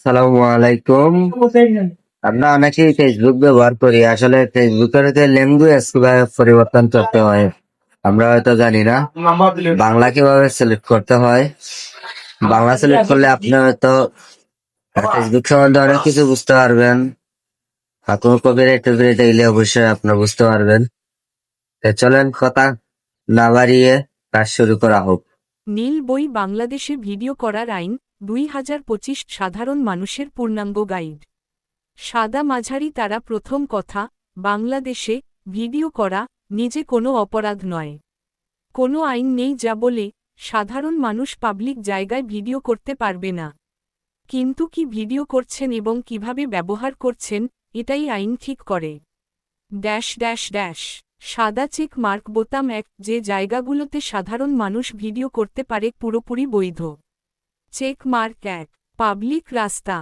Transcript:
আসসালামু আলাইকুম। আমরা অনেকেই ফেসবুক ব্যবহার করি। আসলে ফেসবুকের যে ল্যাঙ্গুয়েজ কিভাবে পরিবর্তন করতে হয় আমরা হয়তো জানি না। বাংলা কিভাবে সিলেক্ট করতে হয়, বাংলা সিলেক্ট করলে আপনি হয়তো ফেসবুক সম্বন্ধে অনেক কিছু বুঝতে পারবেন। আর কোনো কপিরাইট টপিরাইট এলে অবশ্যই আপনি বুঝতে পারবেন। তো চলেন কথা না বাড়িয়ে কাজ শুরু করা হোক। নীল বই বাংলাদেশে ভিডিও করার আইন 2025 সাধারণ মানুষের পূর্ণাঙ্গ গাইড। সাদা মাঝারি তারা প্রথম কথা, বাংলাদেশে ভিডিও করা নিজে কোনো অপরাধ নয়। কোনো আইন নেই যা বলে সাধারণ মানুষ পাবলিক জায়গায় ভিডিও করতে পারবে না। কিন্তু কি ভিডিও করছেন এবং কিভাবে ব্যবহার করছেন, এটাই আইন ঠিক করে। ড্যাশ ড্যাশ ড্যাশ সাদা চেক মার্ক বোতাম এক, যে জায়গাগুলোতে সাধারণ মানুষ ভিডিও করতে পারে পুরোপুরি বৈধ। চেক মার্ক এক, পাবলিক রাস্তা,